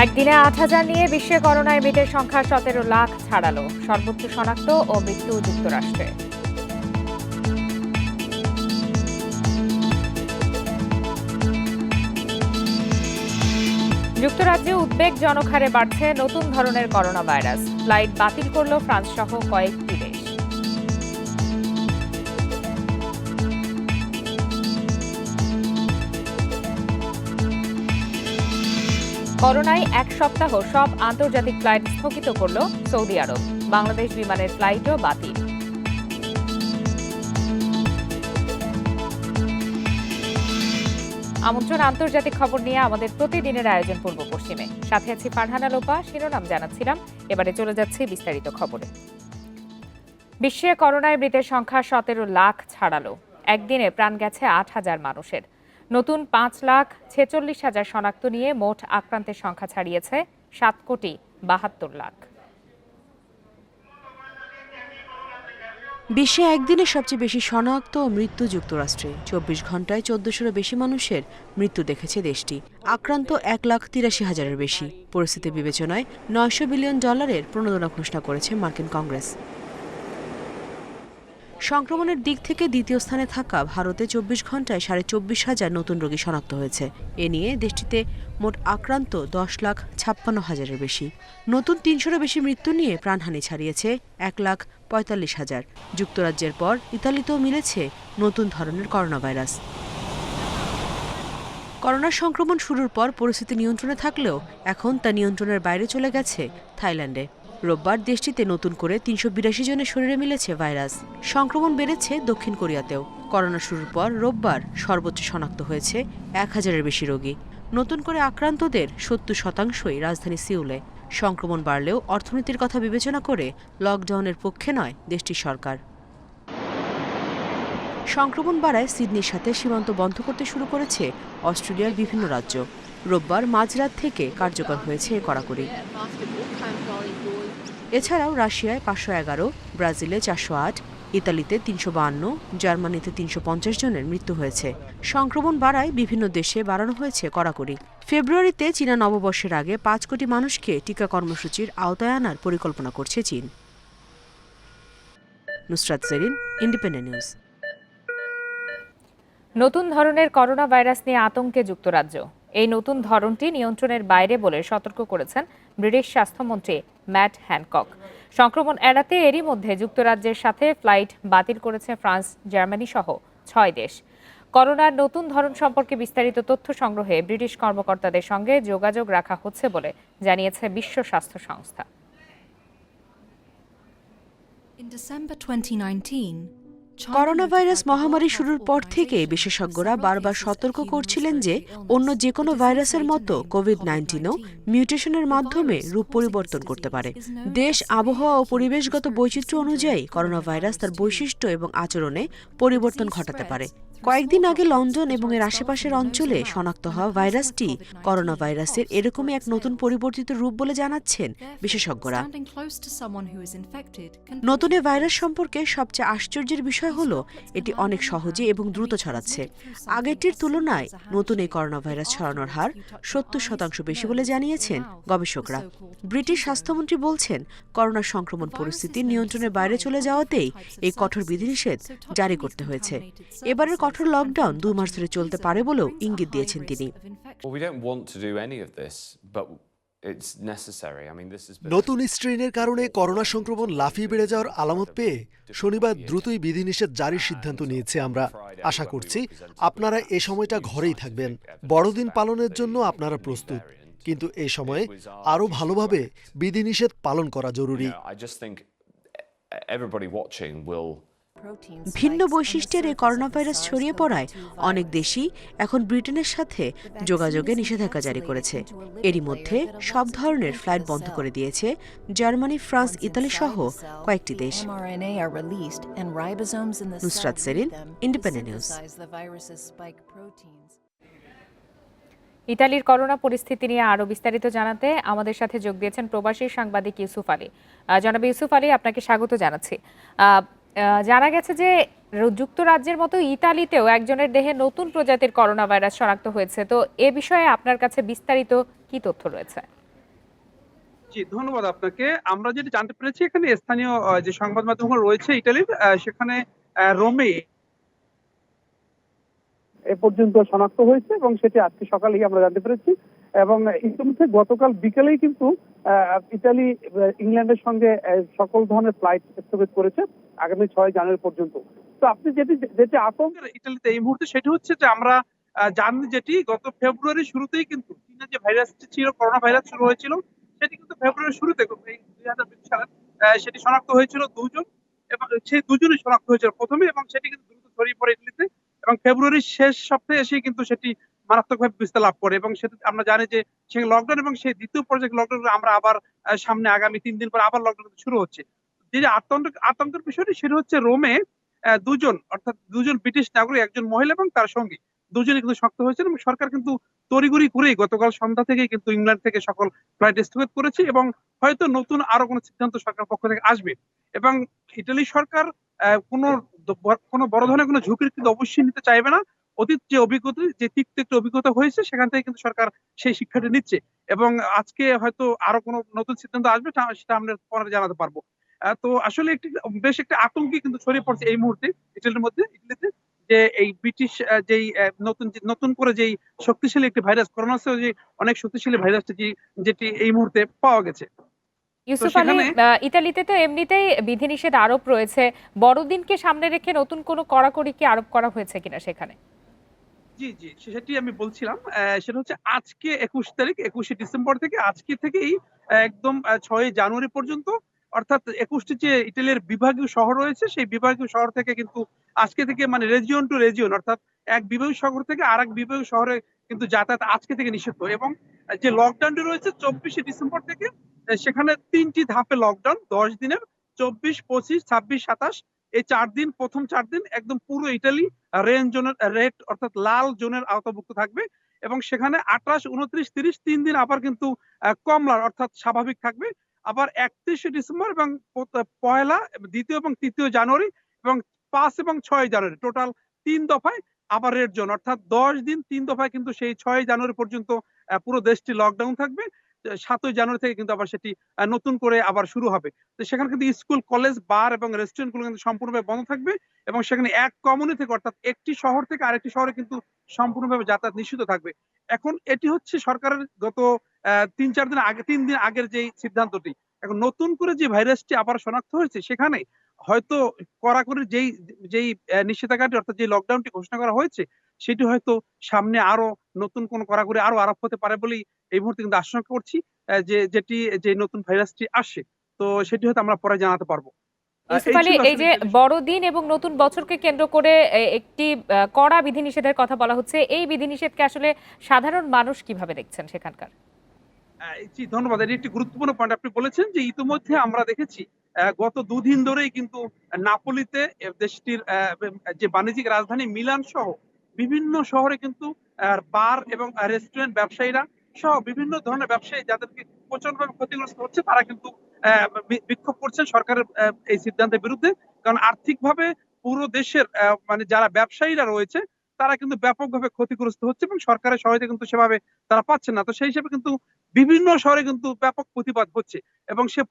একদিনে ৮,০০০ নিয়ে বিশ্বে করোনায় মৃতের সংখ্যা ১৭ লাখ ছাড়ালো। সর্বোচ্চ শনাক্ত ও মৃত্যু যুক্তরাষ্ট্রে। যুক্তরাজ্যে উদ্বেগজনক হারে বাড়ছে নতুন ধরনের করোনা ভাইরাস। ফ্লাইট বাতিল করল ফ্রান্স সহ কয়েকটি দেশ। করোনায় এক সপ্তাহ সব আন্তর্জাতিক ফ্লাইট স্থগিত করল সৌদি আরব। বাংলাদেশ বিমানের ফ্লাইটও বাতিল। আমন্ত্রণ আন্তর্জাতিক খবর নিয়ে আমাদের প্রতিদিনের আয়োজন পূর্ব পশ্চিমে। সাথে আছি ফারহানা লোপা। শিরোনাম জানাচ্ছিলাম, এবারে চলে যাচ্ছে বিস্তারিত খবরে। বিশ্বে করোনায় মৃতের সংখ্যা ১৭ লাখ ছাড়ালো। একদিনে প্রাণ গেছে ৮,০০০ মানুষের। নতুন ৫,৪৬,০০০ শনাক্ত নিয়ে মোট আক্রান্তের সংখ্যা ছাড়িয়েছে ৭,৭২,০০,০০০। বিশ্বে একদিনে সবচেয়ে বেশি শনাক্ত ও মৃত্যু যুক্তরাষ্ট্রে। ২৪ ঘন্টায় ১৪০০-এরও বেশি মানুষের মৃত্যু দেখেছে দেশটি। আক্রান্ত ১,৮৩,০০০-এর বেশি। পরিস্থিতি বিবেচনায় $৯০০ বিলিয়ন প্রণোদনা ঘোষণা করেছে মার্কিন কংগ্রেস। সংক্রমণের দিক থেকে দ্বিতীয় স্থানে থাকা ভারতে ২৪ ঘন্টায় ২৪,৫০০ নতুন রোগী শনাক্ত হয়েছে। এ নিয়ে দেশটিতে মোট আক্রান্ত ১০,৫৬,০০০-এর বেশি। নতুন ৩০০-এরও বেশি মৃত্যু নিয়ে প্রাণহানি ছাড়িয়েছে ১,৪৫,০০০। যুক্তরাজ্যের পর ইতালিতেও মিলেছে নতুন ধরনের করোনা ভাইরাস। করোনা সংক্রমণ শুরুর পর পরিস্থিতি নিয়ন্ত্রণে থাকলেও এখন তা নিয়ন্ত্রণের বাইরে চলে গেছে থাইল্যান্ডে। রোববার দেশটিতে নতুন করে ৩৮২ জনের শরীরে মিলেছে ভাইরাস। সংক্রমণ বেড়েছে দক্ষিণ কোরিয়াতেও। করোনা শুরুর পর রোববার সর্বোচ্চ শনাক্ত হয়েছে ১,০০০-এর বেশি রোগী। নতুন করে আক্রান্তদের ৭০%ই রাজধানী সিউলে। সংক্রমণ বাড়লেও অর্থনীতির কথা বিবেচনা করে লকডাউনের পক্ষে নয় দেশটির সরকার। সংক্রমণ বাড়ায় সিডনির সাথে সীমান্ত বন্ধ করতে শুরু করেছে অস্ট্রেলিয়ার বিভিন্ন রাজ্য। রোববার মাঝরাত থেকে কার্যকর হয়েছে এ কড়াকড়ি। এছাড়াও রাশিয়ায় ৫১১, ব্রাজিলে ৪০৮, ইতালিতে ৩৫২, জার্মানিতে ৩৫০ জনের মৃত্যু হয়েছে। সংক্রমণ বাড়ায় বিভিন্ন দেশে বাড়ানো হয়েছে কড়াকড়ি। ফেব্রুয়ারিতে চীনা নববর্ষের আগে ৫ কোটি মানুষকে টিকা কর্মসূচির আওতায় আনার পরিকল্পনা করছে চীন। Nusrat Jerin, Independent News. নতুন ধরনের করোনা ভাইরাস নিয়ে আতঙ্কে যুক্তরাজ্য। এই নতুন ধরনটি নিয়ন্ত্রণের বাইরে বলে সতর্ক করেছেন ব্রিটিশ স্বাস্থ্যমন্ত্রী ম্যাট হ্যানকক। সংক্রমণ এড়াতে এরই মধ্যে যুক্তরাজ্যের সাথে ফ্লাইট বাতিল করেছে ফ্রান্স, জার্মানি সহ ৬ দেশ। করোনার নতুন ধরন সম্পর্কে বিস্তারিত তথ্য সংগ্রহে ব্রিটিশ কর্মকর্তাদের সঙ্গে যোগাযোগ রাখা হচ্ছে বলে জানিয়েছে বিশ্ব স্বাস্থ্য সংস্থা। করোনা ভাইরাস মহামারী শুরুর পর থেকে বিশেষজ্ঞরা বারবার সতর্ক করছিলেন যে অন্য যে কোনো ভাইরাসের মতো কোভিড-১৯ও মিউটেশনের মাধ্যমে রূপ পরিবর্তন করতে পারে। দেশ, আবহাওয়া ও পরিবেশগত বৈচিত্র্য অনুযায়ী করোনা ভাইরাস তার বৈশিষ্ট্য এবং আচরণে পরিবর্তন ঘটাতে পারে। কয়েকদিন আগে লন্ডন এবং এর আশেপাশের অঞ্চলে শনাক্ত হওয়া ভাইরাসটি করোনা ভাইরাসের এরকমই এক নতুন পরিবর্তিত রূপ বলে জানাচ্ছেন বিশেষজ্ঞরা। নতুন এ ভাইরাস সম্পর্কে সবচেয়ে আশ্চর্যের বিষয় হলো এটি অনেক সহজে এবং দ্রুত ছড়াচ্ছে। আগেরটির তুলনায় নতুন এই করোনা ভাইরাস ছড়ানোর হার ৭০% বেশি বলে জানিয়েছেন গবেষকরা। ব্রিটিশ স্বাস্থ্যমন্ত্রী বলছেন, করোনা সংক্রমণ পরিস্থিতি নিয়ন্ত্রণের বাইরে চলে যাওয়াতেই এই কঠোর বিধিনিষেধ জারি করতে হয়েছে। এবারের কঠোর লকডাউন ২ মাস ধরে চলতে পারে বলেও ইঙ্গিত দিয়েছেন তিনি। নতুন স্ট্রেনের কারণে করোনা সংক্রমণ লাফিয়ে বেড়ে যাওয়ার আলামত পেয়ে শনিবার দ্রুতই বিধিনিষেধ জারির সিদ্ধান্ত নিয়েছে আমরা। আশা করছি আপনারা এ সময়টা ঘরেই থাকবেন। বড়দিন পালনের জন্য আপনারা প্রস্তুত, কিন্তু এই সময়ে আরও ভালোভাবে বিধিনিষেধ পালন করা জরুরি। ভিন্ন বৈশিষ্ট্যের এই করোনা ভাইরাস ছড়িয়ে পড়ায় অনেক দেশই এখন ব্রিটেনের সাথে যোগাযোগে নিষেধাজ্ঞা জারি করেছে। এরই মধ্যে সব ধরনের ফ্লাইট বন্ধ করে দিয়েছে জার্মানি, ফ্রান্স, ইতালি সহ কয়েকটি দেশ। Nusrat Jerin, Independent News. ইতালির করোনা পরিস্থিতি নিয়ে আরো বিস্তারিত জানাতে আমাদের সাথে যোগ দিয়েছেন প্রবাসী সাংবাদিক ইউসুফ আলী। জনাব ইউসুফ আলী, আপনাকে স্বাগত জানাচ্ছি। জানা গেছে যে যুক্তরাজ্যের মতো ইতালিতেও একজনের দেহে নতুন প্রজাতির করোনা ভাইরাস শনাক্ত হয়েছে। তো এ বিষয়ে আপনার কাছে বিস্তারিত কি তথ্য রয়েছে? জি, ধন্যবাদ আপনাকে। আমরা যেটা জানতে পেরেছি এখানে স্থানীয় যে সংবাদ মাধ্যমগুলো রয়েছে ইতালির, সেখানে রোমে এ পর্যন্ত শনাক্ত হয়েছে এবং সেটি আজকে সকালেই আমরা জানতে পেরেছি। এবং ইতিমধ্যে গতকাল বিকেলেই কিন্তু ইতালি ইংল্যান্ডের সঙ্গে সকল ধরনের ফ্লাইট স্থগিত করেছে আগামী 6 জানুয়ারি পর্যন্ত। তো আপনি যেটি যেটি আতঙ্কের ইতালিতে এই মুহূর্তে সেটি হচ্ছে যে আমরা জানি যেটি গত ফেব্রুয়ারির শুরুতেই কিন্তু চীনে যে ভাইরাসটি ছিল, করোনা ভাইরাস শুরু হয়েছিল, সেটি কিন্তু ফেব্রুয়ারির শুরুতে এই 2020 সালে সেটি শনাক্ত হয়েছিল 2 জন, এবং সেই 2জনই শনাক্ত হয়েছিল প্রথমে, এবং সেটি কিন্তু দ্রুত ছড়িয়ে পড়ে ইতালিতে এবং ফেব্রুয়ারির শেষ সপ্তাহে এসে কিন্তু সেটি মারাত্মকভাবে বিস্তার লাভ করে এবং সেটা আমরা জানি যে সেই লকডাউন এবং সেই দ্বিতীয় পর্যায়ে লকডাউন আমরা আবার সামনে আগামী 3 দিন পর আবার লকডাউন শুরু হচ্ছে। যে আতঙ্কের বিষয়টি সেটা হচ্ছে রোমে 2জন, অর্থাৎ 2জন ব্রিটিশ নাগরিক, একজন মহিলা এবং তার সঙ্গী, দুজনে কিন্তু শনাক্ত হয়েছেন এবং সরকার কিন্তু তড়িঘড়ি করেই গতকাল সন্ধ্যা থেকে কিন্তু ইংল্যান্ড থেকে সকল ফ্লাইট স্থগিত করেছে এবং হয়তো নতুন আরো কোনো সিদ্ধান্ত সরকার পক্ষ থেকে আসবে। এবং ইটালি সরকার কোনো কোনো বড় ধরনের কোনো ঝুঁকির কিন্তু অবশ্যই নিতে চাইবে না। অতীত যে অভিজ্ঞতা, যে তিক্ত একটা অভিজ্ঞতা হয়েছে, সেখান থেকে কিন্তু সরকার সেই শিক্ষাটি নিচ্ছে এবং আজকে হয়তো আরো কোনো নতুন সিদ্ধান্ত আসবে, সেটা আমরা পরে জানাতে পারবো। তো আসলে একটি বেশ একটা আতঙ্কে কিন্তু ছড়িয়ে পড়ছে এই মুহূর্তে ইটালিতে, যে এই ব্রিটিশ যেই নতুন করে যেই শক্তিশালী একটি ভাইরাস, করোনা যে অনেক শক্তিশালী ভাইরাসটি যেটি এই মুহূর্তে পাওয়া গেছে। তো ইউসুফ আলী, সেখানে ইতালিতে তো এমনিতেই বিধিনিষেধ আরোপ রয়েছে। বড়দিনকে সামনে রেখে নতুন কোনো কড়াকড়ি কি আরোপ করা হয়েছে কিনা সেখানে? জি, সেটি আমি বলছিলাম। সেটা হচ্ছে আজকে 21 তারিখ, 21শে ডিসেম্বর থেকে আজকে থেকেই একদম 6 জানুয়ারি পর্যন্ত, অর্থাৎ 21টি যে ইতালির বিভাগীয় শহর রয়েছে, সেই বিভাগীয় শহর থেকে কিন্তু আজকে থেকে মানে রেজিয়ন টু রেজিয়ন, অর্থাৎ এক বিভাগীয় শহর থেকে আরেক বিভাগীয় শহরে কিন্তু যাতায়াত আজকে থেকে নিষিদ্ধ। এবং যে লকডাউনটি রয়েছে 24শে ডিসেম্বর থেকে, সেখানে 3টি ধাপে লকডাউন 10 দিনের, 24, 25, 26, 27, এই 4 দিন, প্রথম 4 দিন একদম পুরো ইতালি রেড অর্থাৎ লাল জোনের আওতাভুক্ত থাকবে এবং সেখানে 28, 29, 30 3 দিন আবার কিন্তু কমলার অর্থাৎ স্বাভাবিক থাকবে। আবার 31শে ডিসেম্বর এবং পয়লা, দ্বিতীয় এবং তৃতীয় জানুয়ারি এবং 5 এবং 6 জানুয়ারি, টোটাল 3 দফায় আবার রেড জোন, অর্থাৎ 10 দিন 3 দফায় কিন্তু সেই 6 জানুয়ারি পর্যন্ত পুরো দেশটি লকডাউন থাকবে। 7 জানুয়ারি থেকে কিন্তু আবার সেটি নতুন করে আবার শুরু হবে। তো সেখানে কিন্তু স্কুল, কলেজ, বার এবং রেস্টুরেন্ট গুলো কিন্তু সম্পূর্ণভাবে বন্ধ থাকবে এবং সেখানে এক কমিউনি থেকে, অর্থাৎ একটি শহর থেকে আরেকটি শহরে কিন্তু সম্পূর্ণভাবে যাতায়াত নিষিদ্ধ থাকবে। এখন এটি হচ্ছে সরকারের গত 3 দিন আগের যে সিদ্ধান্তটি। এখন নতুন করে যে ভাইরাসটি আবার শনাক্ত হয়েছে, সেখানে হয়তো কড়াকড়ি যেই নিষেধাজ্ঞাটি, অর্থাৎ যে লকডাউনটি ঘোষণা করা হয়েছে, সেটি হয়তো সামনে আরো নতুন কোন কড়াকড়ি আরো আরোপ হতে পারে বলেই এই মুহূর্তে কিন্তু আশঙ্কা করছি, যে নতুন ভাইরাসটি আসছে। তো সেটি হয়তো আমরা পরে জানাতে পারবো। ইউসুফ এই আলী, ছিল এই আসলে যে ইতালির। বড়দিন এবং নতুন বছরকে কেন্দ্র করে একটি কড়া বিধিনিষেধের কথা বলা হচ্ছে, এই বিধিনিষেধকে আসলে সাধারণ মানুষ কিভাবে দেখছেন সেখানকার? জি, ধন্যবাদ। এটি একটি গুরুত্বপূর্ণ পয়েন্ট আপনি বলেছেন যে ইতিমধ্যে আমরা দেখেছি গত 2 দিন ধরেই কিন্তু নাপোলিতে দেশটির যে বাণিজ্যিক রাজধানী মিলান সহ বিভিন্ন শহরে কিন্তু বার এবং রেস্টুরেন্ট ব্যবসায়ীরা সহ বিভিন্ন ধরনের ব্যবসায়ী যাদেরকে প্রচন্ডভাবে ক্ষতিগ্রস্ত হচ্ছে, তারা কিন্তু বিক্ষোভ করছেন সরকারের এই সিদ্ধান্তের বিরুদ্ধে। কারণ আর্থিকভাবে পুরো দেশের মানে যারা ব্যবসায়ীরা রয়েছে, তারা কিন্তু ব্যাপকভাবে ক্ষতিগ্রস্ত হচ্ছে এবং সরকারের সহায়তা কিন্তু সেভাবে তারা পাচ্ছে না। তো সেই হিসেবে কিন্তু বিভিন্ন শহরে কিন্তু ব্যাপক প্রতিবাদ হচ্ছে এবং সে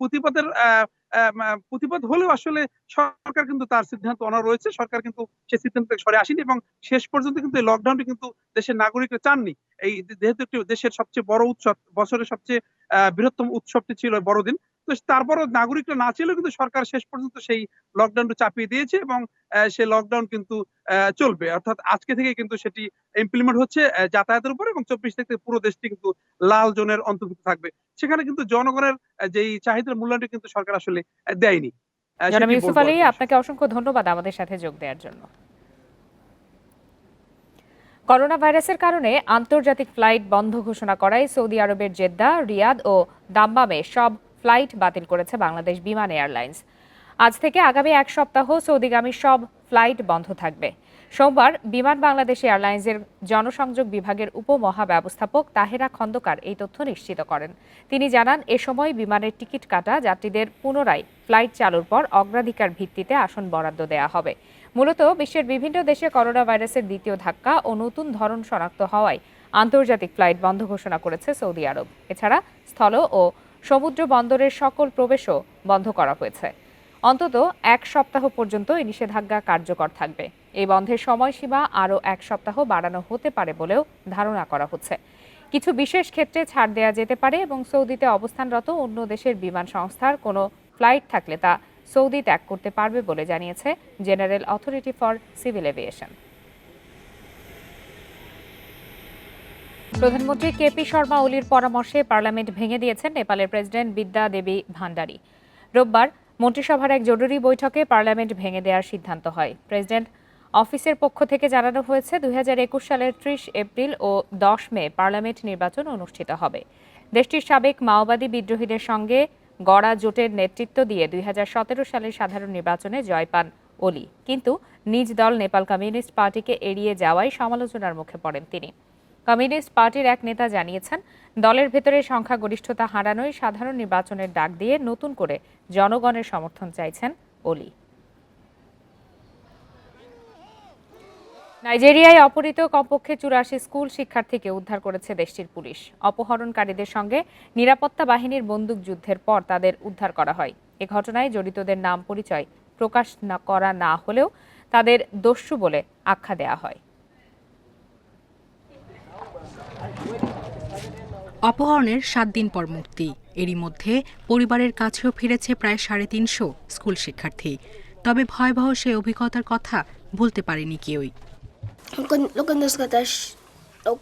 প্রতিবাদ হলেও আসলে সরকার কিন্তু তার সিদ্ধান্ত অনড় রয়েছে। সরকার কিন্তু সে সিদ্ধান্ত থেকে সরে আসেনি এবং শেষ পর্যন্ত কিন্তু এই লকডাউনটি কিন্তু দেশের নাগরিকরা চাননি। এই যেহেতু একটি দেশের সবচেয়ে বড় উৎসব, বছরের সবচেয়ে বৃহত্তম উৎসবটি ছিল বড়দিন। তো তারপরও নাগরিকরা না চাইলেও কিন্তু সরকার শেষ পর্যন্ত সেই লকডাউনটা চাপিয়ে দিয়েছে এবং সেই লকডাউন কিন্তু চলবে। অর্থাৎ আজকে থেকে কিন্তু সেটি ইমপ্লিমেন্ট হচ্ছে যাতায়াতের উপর এবং 24 তারিখ থেকে পুরো দেশটি কিন্তু লাল জোনের অন্তর্ভুক্ত থাকবে। সেখানে কিন্তু জনগণের যেই চাহিদার মূল্যায়নটি কিন্তু সরকার আসলে দেয়নি। জনাব সেটি ইউসুফ বলবো আলী, আরকি। আপনাকে অসংখ্য ধন্যবাদ আমাদের সাথে যোগ দেওয়ার জন্য। করোনা ভাইরাসের কারণে আন্তর্জাতিক ফ্লাইট বন্ধ ঘোষণা করায় সৌদি আরবের জেদ্দা, রিয়াদ ও দাম্মামে সব ফ্লাইট বাতিল করেছে বাংলাদেশ বিমান এয়ারলাইন্স। আজ থেকে আগামী 1 সপ্তাহ সৌদিগামী সব ফ্লাইট বন্ধ থাকবে। সোমবার বিমান বাংলাদেশ এয়ারলাইন্সের জনসংযোগ বিভাগের উপমহাব্যবস্থাপক তাহেরা খন্দকার এই তথ্য নিশ্চিত করেন। তিনি জানান, এ সময় বিমানের টিকিট কাটা যাত্রীদের পুনরায় ফ্লাইট চালুর পর অগ্রাধিকার ভিত্তিতে আসন বরাদ্দ দেওয়া হবে। মূলত বিশ্বের বিভিন্ন দেশে করোনা ভাইরাসের দ্বিতীয় ধাক্কা ও নতুন ধরন শনাক্ত হওয়ায় আন্তর্জাতিক ফ্লাইট বন্ধ ঘোষণা করেছে সৌদি আরব। এছাড়া স্থল ও সমুদ্র বন্দরের সকল প্রবেশও বন্ধ করা হয়েছে। অন্তত 1 সপ্তাহ পর্যন্ত এই নিষেধাজ্ঞা কার্যকর থাকবে। এই বন্ধের সময়সীমা আরও 1 সপ্তাহ বাড়ানো হতে পারে বলেও ধারণা করা হচ্ছে। কিছু বিশেষ ক্ষেত্রে ছাড় দেওয়া যেতে পারে এবং সৌদিতে অবস্থানরত অন্য দেশের বিমান সংস্থার কোনো ফ্লাইট থাকলে তা সৌদি ত্যাগ করতে পারবে বলে জানিয়েছে general authority for civil aviation. প্রধানমন্ত্রী কেপি শর্মা ওলির পরামর্শে পার্লামেন্ট ভেঙে দিয়েছেন নেপালের প্রেসিডেন্ট বিদ্যা দেবী ভান্ডারী। রোববার মন্ত্রিসভার এক জরুরি বৈঠকে পার্লামেন্ট ভেঙে দেওয়ার সিদ্ধান্ত হয়। প্রেসিডেন্ট অফিসের পক্ষ থেকে জানানো হয়েছে 2021 সালের 30 এপ্রিল ও 10 মে পার্লামেন্ট নির্বাচন অনুষ্ঠিত হবে। দেশটির সাবেক মাওবাদী বিদ্রোহীদের সঙ্গে গড়া জোটের নেতৃত্ব দিয়ে 2017 সালের সাধারণ নির্বাচনে জয় পান ওলি, কিন্তু নিজ দল নেপাল কমিউনিস্ট পার্টিকে এড়িয়ে যাওয়ায় সমালোচনার মুখে পড়েন তিনি। কমিউনিস্ট পার্টির এক নেতা জানিয়েছেন, দলের ভেতরে সংখ্যাগরিষ্ঠতা হারানোয় সাধারণ নির্বাচনের ডাক দিয়ে নতুন করে জনগণের সমর্থন চাইছেন ওলি। নাইজেরিয়ায় অপহৃত কমপক্ষে 84 স্কুল শিক্ষার্থীকে উদ্ধার করেছে দেশটির পুলিশ। অপহরণকারীদের সঙ্গে নিরাপত্তা বাহিনীর বন্দুকযুদ্ধের পর তাদের উদ্ধার করা হয়। এ ঘটনায় জড়িতদের নাম পরিচয় প্রকাশ করা না হলেও তাদের দস্যু বলে আখ্যা দেওয়া হয়। অপহরণের 7 দিন পর মুক্তি। এরই মধ্যে পরিবারের কাছেও ফিরেছে প্রায় 350 স্কুল শিক্ষার্থী। তবে ভয়াবহ সেই অভিজ্ঞতার কথা ভুলতে পারেনি কেউই।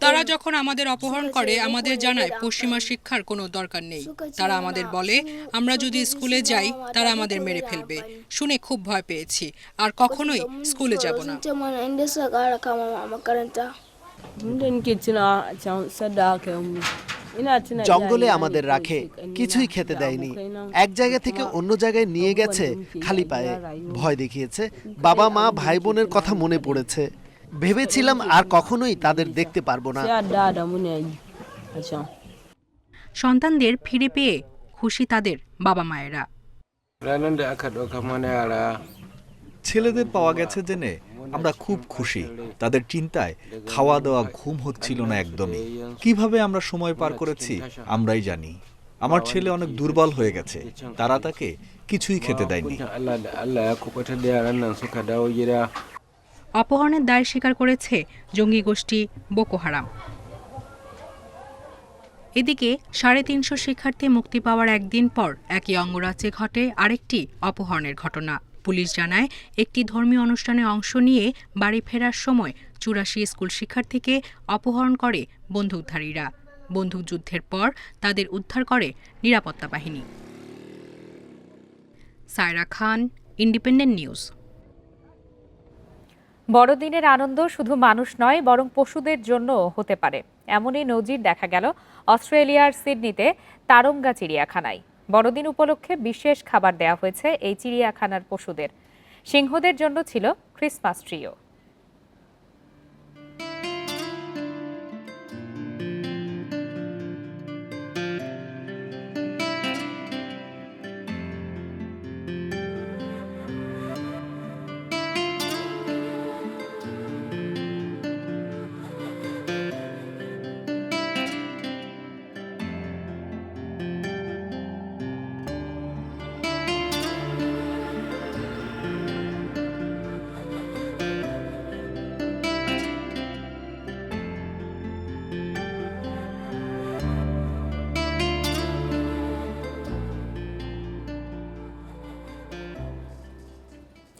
তারা যখন আমাদের অপহরণ করে আমাদের জানায় পশ্চিমা শিক্ষার কোনো দরকার নেই। তারা আমাদের বলে আমরা যদি স্কুলে যাই তারা আমাদের মেরে ফেলবে। শুনে খুব ভয় পেয়েছি, আর কখনোই স্কুলে যাব না। জঙ্গলে আমাদের রাখে, কিছুই খেতে দেয়নি। এক জায়গা থেকে অন্য জায়গায় নিয়ে গেছে খালি পায়ে, ভয় দেখিয়েছে। বাবা মা ভাই বোনের কথা মনে পড়েছে। ভেবেছিলাম আর কখনোই তাদের দেখতে পারবো না। সন্তানদের ফিরে পেয়ে খুশি তাদের বাবা মায়েরা। ছেলেদের পাওয়া গেছে জেনে আমরা খুব খুশি। তাদের চিন্তায় খাওয়া দাওয়া ঘুম হচ্ছিল না একদমই। কিভাবে আমরা সময় পার করেছি আমরাই জানি। আমার ছেলে অনেক দুর্বল হয়ে গেছে, তারা তাকে কিছুই খেতে দেয়নি। অপহরণের দায় স্বীকার করেছে জঙ্গি গোষ্ঠী বোকো হারাম। এদিকে 350 শিক্ষার্থী মুক্তি পাওয়ার একদিন পর একই অঙ্গরাজ্যে ঘটে আরেকটি অপহরণের ঘটনা। পুলিশ জানায়, একটি ধর্মীয় অনুষ্ঠানে অংশ নিয়ে বাড়ি ফেরার সময় 84 স্কুল শিক্ষার্থীকে অপহরণ করে বন্দুকধারীরা। বন্দুকযুদ্ধের পর তাদের উদ্ধার করে নিরাপত্তা বাহিনী। সায়রা খান, ইন্ডিপেন্ডেন্ট নিউজ। বড়দিনের আনন্দ শুধু মানুষ নয়, বরং পশুদের জন্য হতে পারে, এমনই নজির দেখা গেল অস্ট্রেলিয়ার সিডনিতে তারঙ্গা চিড়িয়াখানায়। বড়দিন উপলক্ষে বিশেষ খাবার দেওয়া হয়েছে এই চিড়িয়াখানার পশুদের। সিংহদের জন্য ছিল ক্রিসমাস ট্রিও।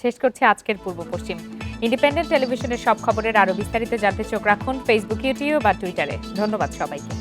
শেষ করছি আজকের পূর্ব পশ্চিম। ইন্ডিপেন্ডেন্ট টেলিভিশনের সব খবরের আরো বিস্তারিত জানতে চোখ রাখুন ফেসবুক, ইউটিউব বা টুইটারে। ধন্যবাদ সবাইকে।